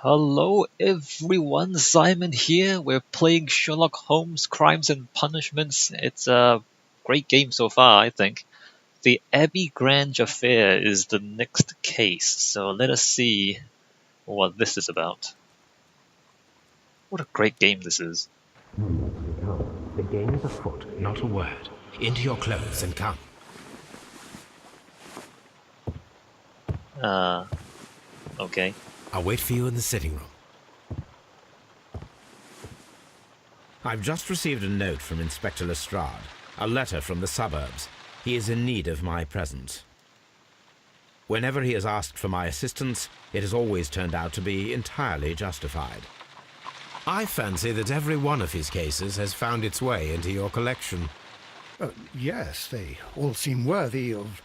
Hello everyone, Simon here. We're playing Sherlock Holmes Crimes and Punishments. It's a great game so far, I think. The Abbey Grange affair is the next case, so let us see what this is about. What a great game this is. The game is afoot, not a word. Into your clothes and come. Okay. I'll wait for you in the sitting room. I've just received a note from Inspector Lestrade, a letter from the suburbs. He is in need of my presence. Whenever he has asked for my assistance, it has always turned out to be entirely justified. I fancy that every one of his cases has found its way into your collection. Yes, they all seem worthy of...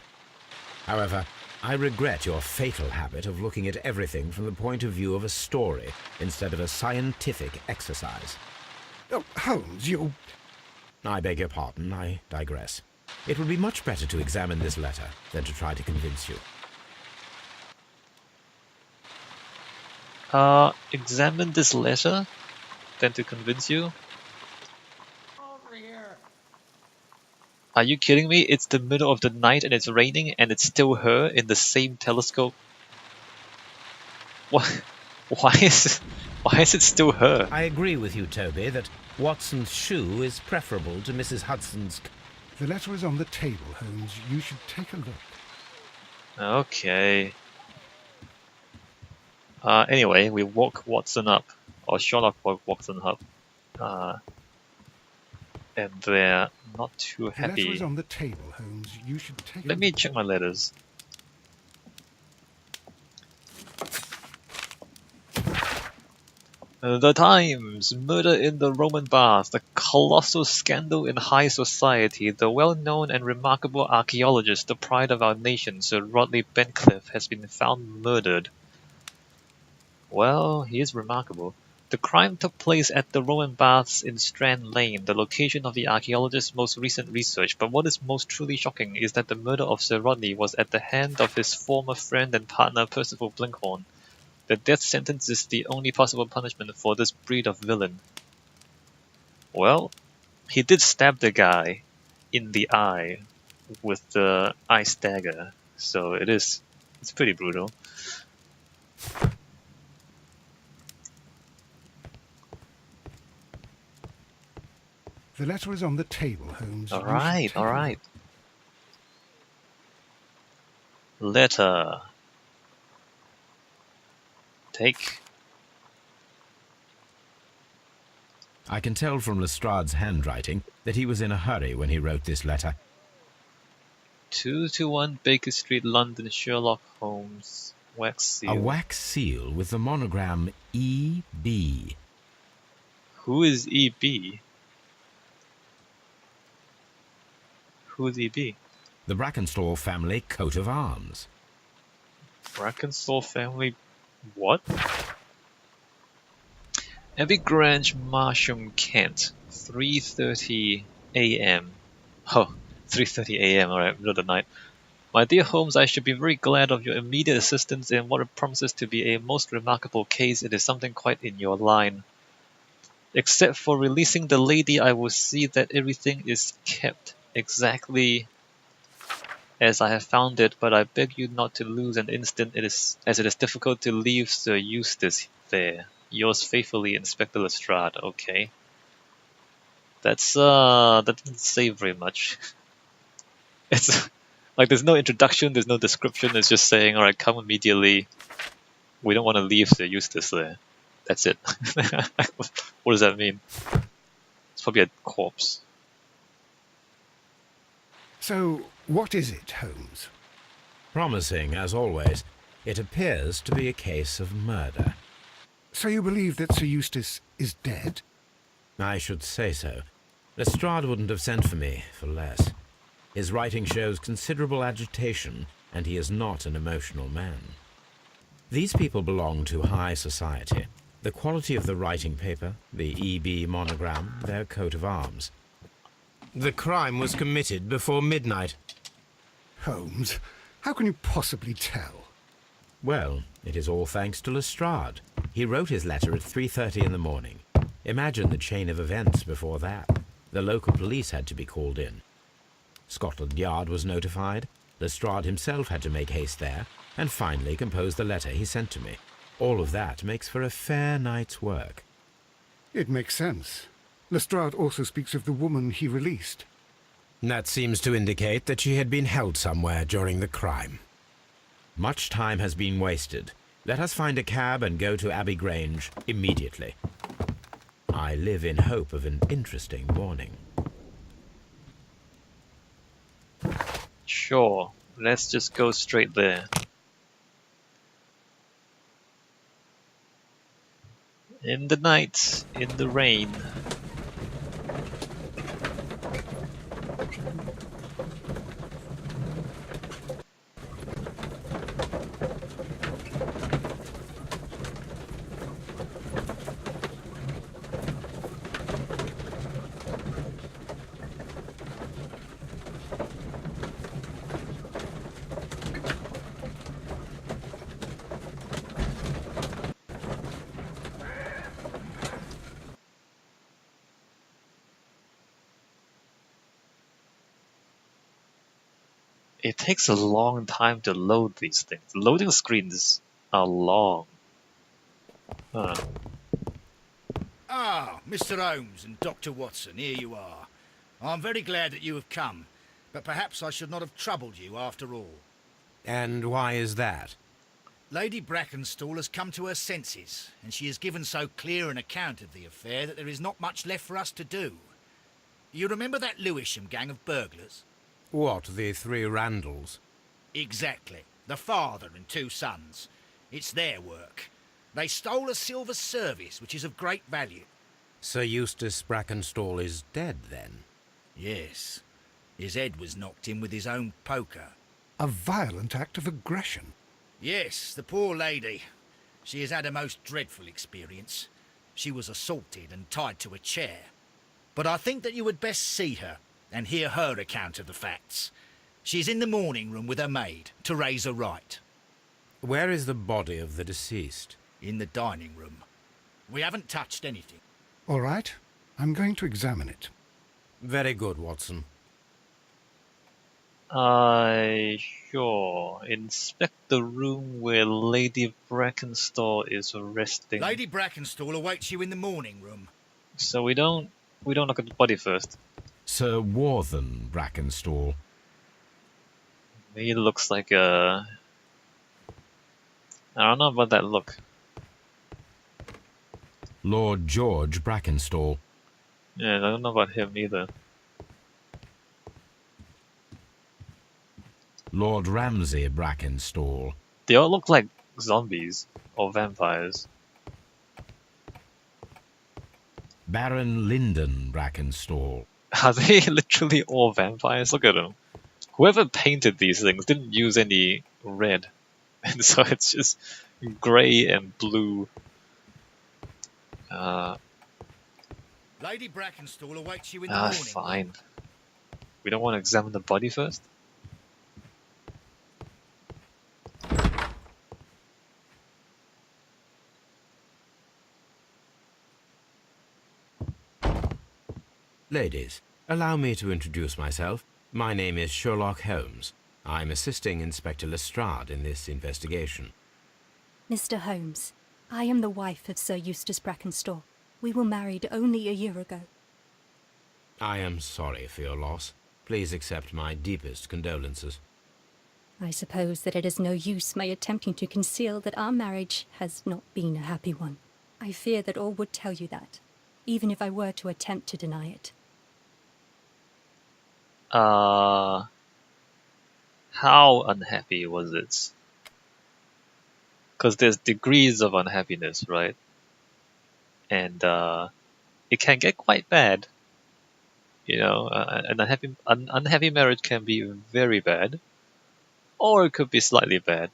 However, I regret your fatal habit of looking at everything from the point of view of a story instead of a scientific exercise. Oh, Holmes, you... I beg your pardon, I digress. It would be much better to examine this letter than to try to convince you. Examine this letter, then to convince you? Over here. Are you kidding me? It's the middle of the night and it's raining and it's still her in the same telescope. What? Why is it still her? I agree with you, Toby, that Watson's shoe is preferable to Mrs. Hudson's... The letter is on the table, Holmes. You should take a look. Okay. Anyway, we woke Watson up, or Sherlock woke Watson up. And they're not too The letter happy. is on the table, Holmes. You should take a Let look. me check my letters. The Times, murder in the Roman baths, the colossal scandal in high society. The well-known and remarkable archaeologist, the pride of our nation, Sir Rodney Bencliffe, has been found murdered. Well, he is remarkable. The crime took place at the Roman baths in Strand Lane, the location of the archaeologist's most recent research. But what is most truly shocking is that the murder of Sir Rodney was at the hand of his former friend and partner Percival Blinkhorn. The death sentence is the only possible punishment for this breed of villain. Well, he did stab the guy in the eye with the ice dagger, so it's pretty brutal. The letter is on the table, Holmes. You should Alright, take a alright. look. Letter. Take. I can tell from Lestrade's handwriting that he was in a hurry when he wrote this letter. 221 Baker Street, London, Sherlock Holmes. Wax seal. A wax seal with the monogram E.B. Who is E.B.? Who is E.B.? The Brackenstall family coat of arms. Brackenstall family. What? Abbey Grange, Marsham, Kent. 3:30 a.m. Oh, 3:30 a.m. Alright, middle of the night. My dear Holmes, I should be very glad of your immediate assistance in what promises to be a most remarkable case. It is something quite in your line. Except for releasing the lady, I will see that everything is kept exactly as I have found it, but I beg you not to lose an instant, as it is difficult to leave Sir Eustace there. Yours faithfully, Inspector Lestrade. Okay. That doesn't say very much. It's like there's no introduction, there's no description, it's just saying, alright, come immediately. We don't want to leave Sir Eustace there. That's it. What does that mean? It's probably a corpse. So, what is it, Holmes? Promising, as always, it appears to be a case of murder. So you believe that Sir Eustace is dead? I should say so. Lestrade wouldn't have sent for me for less. His writing shows considerable agitation, and he is not an emotional man. These people belong to high society. The quality of the writing paper, the E.B. monogram, their coat of arms. The crime was committed before midnight. Holmes, how can you possibly tell? Well, it is all thanks to Lestrade. He wrote his letter at 3:30 in the morning. Imagine the chain of events before that. The local police had to be called in. Scotland Yard was notified. Lestrade himself had to make haste there, and finally compose the letter he sent to me. All of that makes for a fair night's work. It makes sense. Lestrade also speaks of the woman he released. That seems to indicate that she had been held somewhere during the crime. Much time has been wasted. Let us find a cab and go to Abbey Grange immediately. I live in hope of an interesting morning. Sure, let's just go straight there. In the night, in the rain. It takes a long time to load these things. Loading screens are long. Huh. Ah, Mr. Holmes and Dr. Watson, here you are. I'm very glad that you have come, but perhaps I should not have troubled you after all. And why is that? Lady Brackenstall has come to her senses, and she has given so clear an account of the affair that there is not much left for us to do. You remember that Lewisham gang of burglars? What, the three Randalls? Exactly. The father and two sons. It's their work. They stole a silver service, which is of great value. Sir Eustace Brackenstall is dead, then? Yes. His head was knocked in with his own poker. A violent act of aggression. Yes, the poor lady. She has had a most dreadful experience. She was assaulted and tied to a chair. But I think that you would best see her and hear her account of the facts. She's in the morning room with her maid, Teresa Wright. Where is the body of the deceased? In the dining room. We haven't touched anything. All right, I'm going to examine it. Very good, Watson. Sure. Inspect the room where Lady Brackenstall is resting. Lady Brackenstall awaits you in the morning room. So we don't look at the body first. Sir Warthen Brackenstall. He looks like a... I don't know about that look. Lord George Brackenstall. Yeah, I don't know about him either. Lord Ramsay Brackenstall. They all look like zombies or vampires. Baron Lyndon Brackenstall. Are they literally all vampires? Look at them. Whoever painted these things didn't use any red. And so it's just grey and blue. Lady Brackenstall awaits you in the morning Fine. room. We don't want to examine the body first? Ladies, allow me to introduce myself. My name is Sherlock Holmes. I'm assisting Inspector Lestrade in this investigation. Mr. Holmes, I am the wife of Sir Eustace Brackenstall. We were married only a year ago. I am sorry for your loss. Please accept my deepest condolences. I suppose that it is no use my attempting to conceal that our marriage has not been a happy one. I fear that all would tell you that, even if I were to attempt to deny it. How unhappy was it? Because there's degrees of unhappiness, right? And it can get quite bad. You know, an unhappy marriage can be very bad, or it could be slightly bad.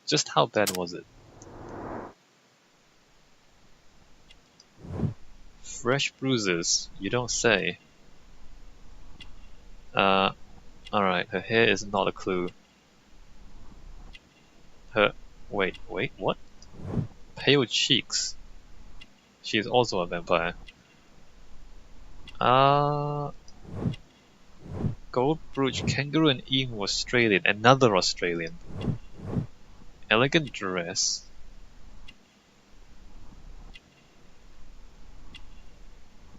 Just how bad was it? Fresh bruises, you don't say. Alright, her hair is not a clue. Wait, what? pale cheeks. She is also a vampire. Gold brooch, kangaroo and emu Australian. Another Australian. Elegant dress.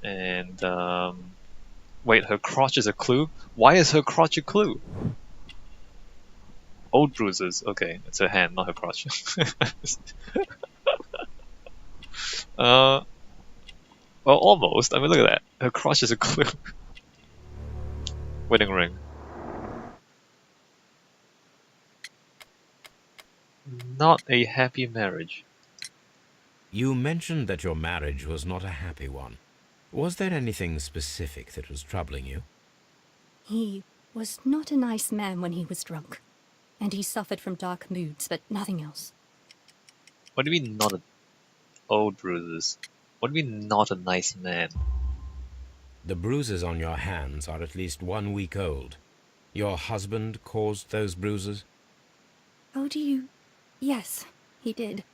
And wait, her crotch is a clue? Why is her crotch a clue? Old bruises. Okay, it's her hand, not her crotch. Well, almost. I mean, look at that. Her crotch is a clue. Wedding ring. Not a happy marriage. You mentioned that your marriage was not a happy one. Was there anything specific that was troubling you? He was not a nice man when he was drunk, and he suffered from dark moods, but nothing else. What do you mean not a... Old bruises? What do you mean not a nice man? The bruises on your hands are at least 1 week old. Your husband caused those bruises? Oh, do you... Yes, he did.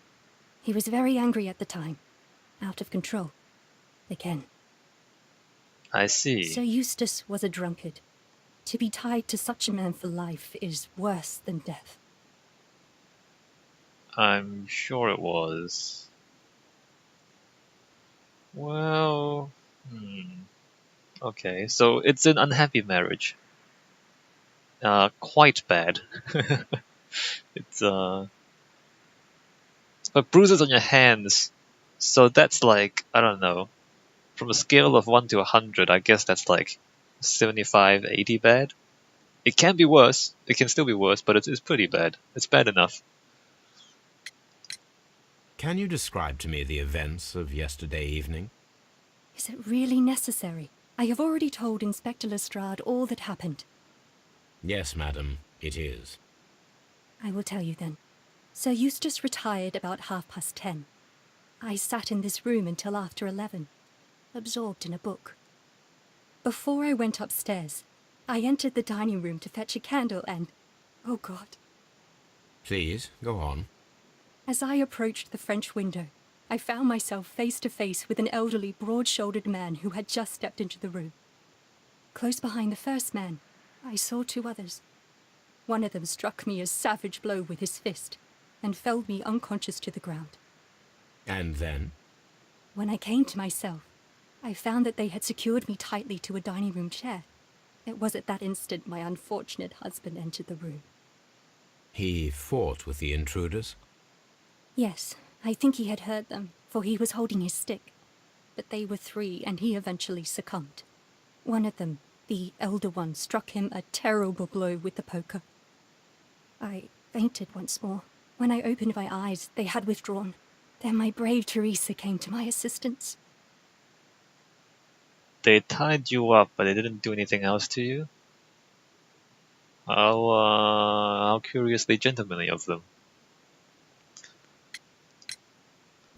He was very angry at the time. Out of control. Again. I see. Sir Eustace was a drunkard. To be tied to such a man for life is worse than death. I'm sure it was. Well... Okay, so it's an unhappy marriage. Quite bad. It's, But bruises on your hands, so that's like, I don't know, from a scale of 1 to 100, I guess that's like 75, 80 bad. It can be worse, it can still be worse, but it's pretty bad. It's bad enough. Can you describe to me the events of yesterday evening? Is it really necessary? I have already told Inspector Lestrade all that happened. Yes, madam, it is. I will tell you then. Sir Eustace retired about 10:30. I sat in this room until after 11, absorbed in a book. Before I went upstairs, I entered the dining room to fetch a candle and... Oh God. Please, go on. As I approached the French window, I found myself face to face with an elderly, broad-shouldered man who had just stepped into the room. Close behind the first man, I saw 2 others. One of them struck me a savage blow with his fist and felled me unconscious to the ground. And then? When I came to myself, I found that they had secured me tightly to a dining room chair. It was at that instant my unfortunate husband entered the room. He fought with the intruders? Yes, I think he had heard them, for he was holding his stick. But they were 3, and he eventually succumbed. One of them, the elder one, struck him a terrible blow with the poker. I fainted once more. When I opened my eyes, they had withdrawn. Then my brave Teresa came to my assistance. They tied you up, but they didn't do anything else to you? How curiously gentlemanly of them.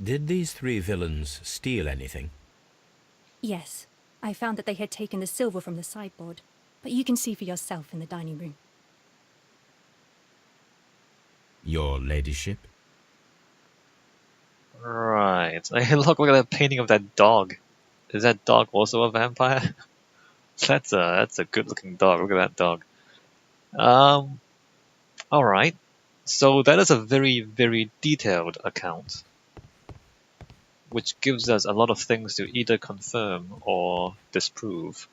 Did these 3 villains steal anything? Yes, I found that they had taken the silver from the sideboard, but you can see for yourself in the dining room. Your ladyship? Right. Look at that painting of that dog. Is that dog also a vampire? That's a good-looking dog. Look at that dog. Alright. So that is a very, very detailed account, which gives us a lot of things to either confirm or disprove.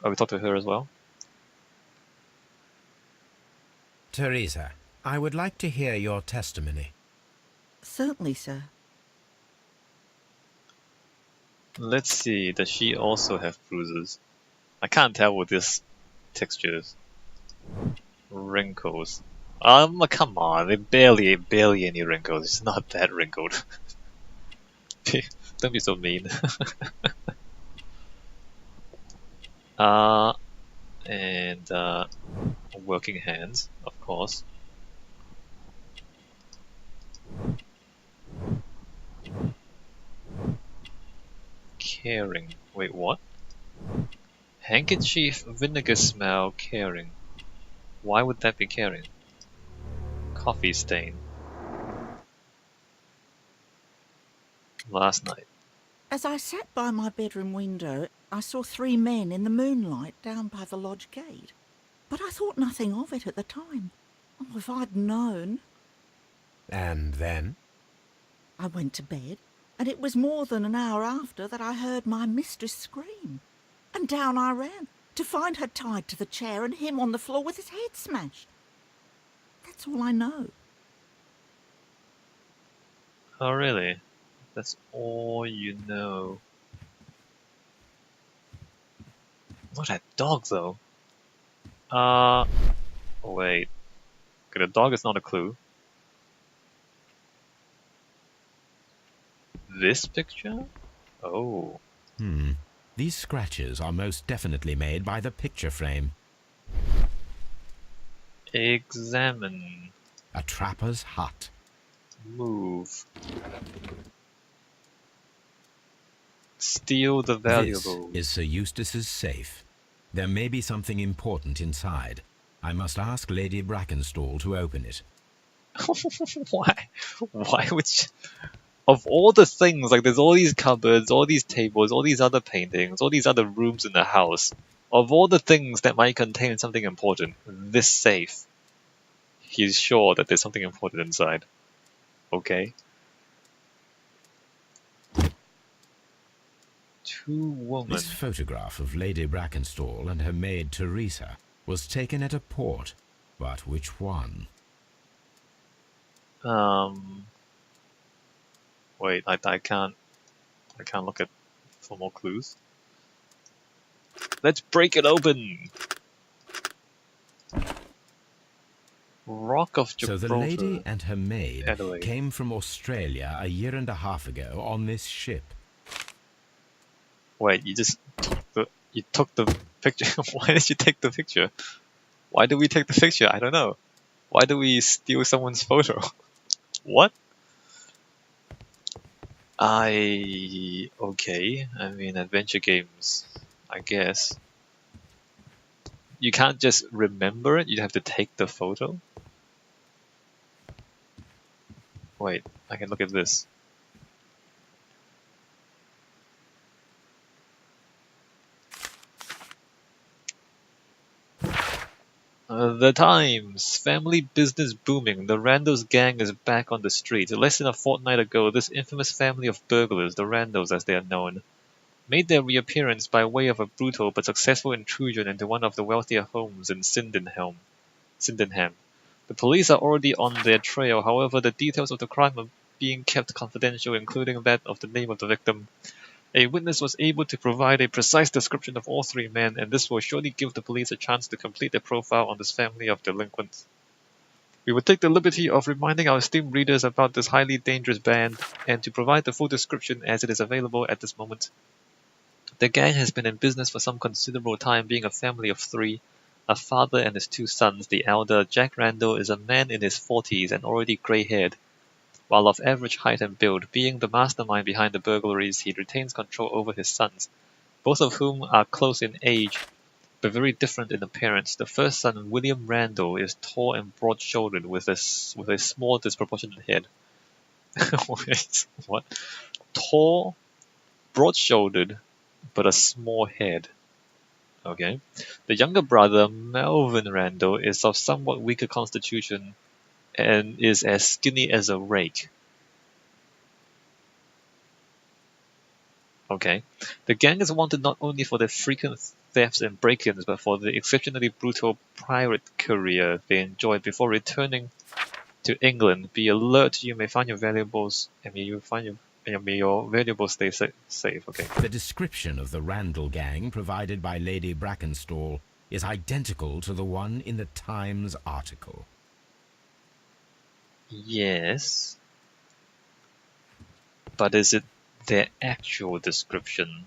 Oh, we talked to her as well? Teresa, I would like to hear your testimony. Certainly, sir. Let's see, does she also have bruises? I can't tell with this textures. Wrinkles. Come on, they barely any wrinkles. It's not that wrinkled. Don't be so mean. And working hands, of course. Caring. Wait, what? Handkerchief, vinegar smell, caring. Why would that be caring? coffee stain. Last night. As I sat by my bedroom window, I saw 3 men in the moonlight down by the lodge gate. But I thought nothing of it at the time. Oh, if I'd known. And then? I went to bed, and it was more than an hour after that I heard my mistress scream. And down I ran, to find her tied to the chair and him on the floor with his head smashed. That's all I know. Oh, really? That's all you know. What a dog, though. Wait. Okay, the dog is not a clue. This picture? Oh. These scratches are most definitely made by the picture frame. Examine. A trapper's hut. Move. Steal the valuables. This is Sir Eustace's safe. There may be something important inside. I must ask Lady Brackenstall to open it. Why? Why would you... Of all the things, like there's all these cupboards, all these tables, all these other paintings, all these other rooms in the house. Of all the things that might contain something important, this safe. He's sure that there's something important inside. Okay. 2 women. This photograph of Lady Brackenstall and her maid Teresa was taken at a port, but which one? Wait, I can't look at for more clues. Let's break it open. Rock of Gibraltar. So the lady and her maid Adelaide. came from Australia a year and a half ago on this ship. Wait, you took the picture. Why did you take the picture? Why do we take the picture? I don't know. Why do we steal someone's photo? What? Okay. I mean, adventure games, I guess. You can't just remember it, you have to take the photo? Wait, I can look at this. The Times. Family business booming. The Randalls gang is back on the street. Less than a fortnight ago, this infamous family of burglars, the Randalls as they are known, made their reappearance by way of a brutal but successful intrusion into one of the wealthier homes in Sydenham. The police are already on their trail, however the details of the crime are being kept confidential, including that of the name of the victim. A witness was able to provide a precise description of all 3 men, and this will surely give the police a chance to complete their profile on this family of delinquents. We will take the liberty of reminding our esteemed readers about this highly dangerous band, and to provide the full description as it is available at this moment. The gang has been in business for some considerable time, being a family of 3, a father and his 2 sons. The elder, Jack Randall, is a man in his 40s and already grey-haired. While of average height and build, being the mastermind behind the burglaries, he retains control over his sons, both of whom are close in age, but very different in appearance. The first son, William Randall, is tall and broad-shouldered with a small, disproportionate head. Wait, what? Tall, broad-shouldered, but a small head. Okay. The younger brother, Melvin Randall, is of somewhat weaker constitution and is as skinny as a rake. Okay. The gang is wanted not only for their frequent thefts and break-ins, but for the exceptionally brutal pirate career they enjoyed before returning to England. Be alert, you may find your valuables, and may your valuables stay safe. Okay. The description of the Randall gang provided by Lady Brackenstall is identical to the one in the Times article. Yes. But is it their actual description?